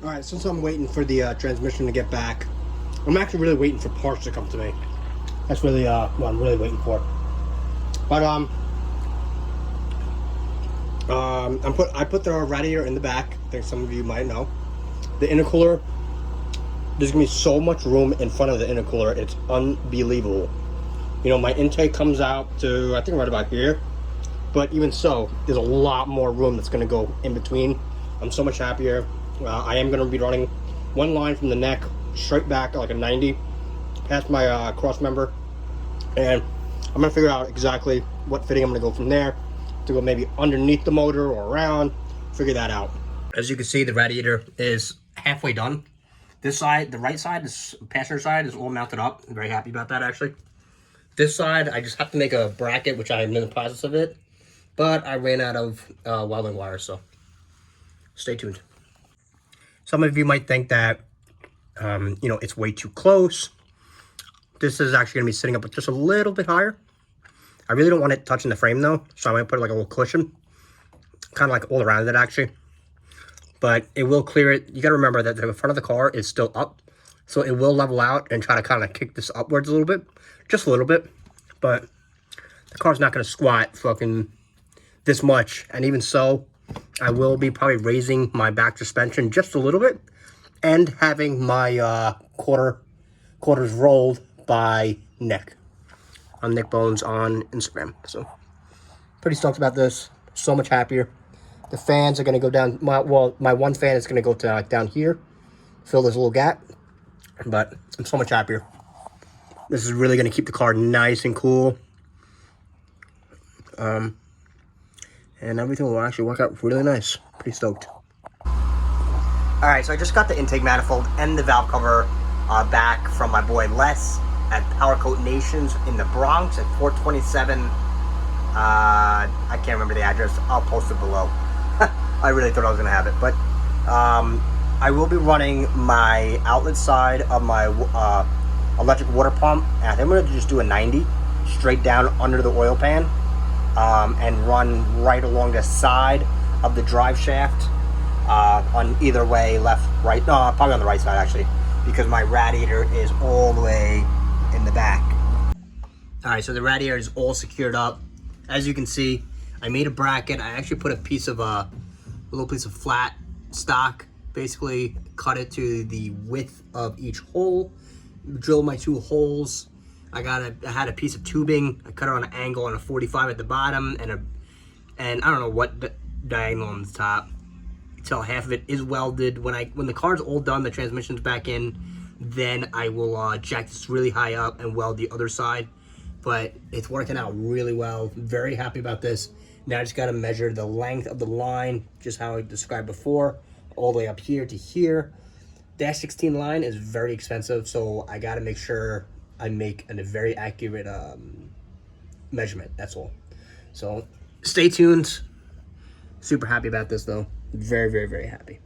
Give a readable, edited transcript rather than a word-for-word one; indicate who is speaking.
Speaker 1: All right, since I'm waiting for the transmission to get back, I'm actually really waiting for parts to come to me. That's really what I'm really waiting for. But I put the radiator in the back. I think some of you might know. The intercooler, there's gonna be so much room in front of the intercooler. It's unbelievable. You know, my intake comes out to I think right about here, but even so, there's a lot more room that's gonna go in between. I'm so much happier. I am gonna be running one line from the neck straight back to like a 90 past my cross member, and I'm gonna figure out exactly what fitting I'm gonna go from there to go maybe underneath the motor or around, figure that out. As you can see, the radiator is halfway done. This side, the right side, this passenger side is all mounted up. I'm very happy about that actually. This side, I just have to make a bracket, which I'm in the process of it, but I ran out of welding wire, so stay tuned. Some of you might think that, you know, it's way too close. This is actually gonna be sitting up just a little bit higher. I really don't want it touching the frame though, so I'm gonna put like a little cushion, kind of like all around it actually. But it will clear it. You gotta remember that the front of the car is still up, so it will level out and try to kind of kick this upwards a little bit, just a little bit. But the car's not gonna squat fucking this much, and even so, I will be probably raising my back suspension just a little bit and having my quarters rolled by Nick on Nick Bones on Instagram. So pretty stoked about this. So much happier. The fans are going to go down. My one fan is going to go to down here, fill this little gap. But I'm so much happier. This is really going to keep the car nice and cool. And everything will actually work out really nice. Pretty stoked. All right, so I just got the intake manifold and the valve cover back from my boy Les at Power Coat Nations in the Bronx at 427. I can't remember the address. I'll post it below. I really thought I was gonna have it, but I will be running my outlet side of my electric water pump, and I think I'm gonna just do a 90 straight down under the oil pan and run right along the side of the drive shaft on either way, left, right. No, probably on the right side actually, because my radiator is all the way in the back. All right, so the radiator is all secured up. As you can see, I made a bracket. I actually put a little piece of flat stock, basically cut it to the width of each hole, drilled my 2 holes. I had a piece of tubing. I cut it on an angle on a 45 at the bottom and I don't know what diagonal on the top. Until half of it is welded. When the car's all done, the transmission's back in, then I will jack this really high up and weld the other side. But it's working out really well. Very happy about this. Now I just got to measure the length of the line, just how I described before, all the way up here to here. Dash 16 line is very expensive, so I got to make sure I make a very accurate measurement. That's all. So stay tuned. Super happy about this though. Very, very, very happy.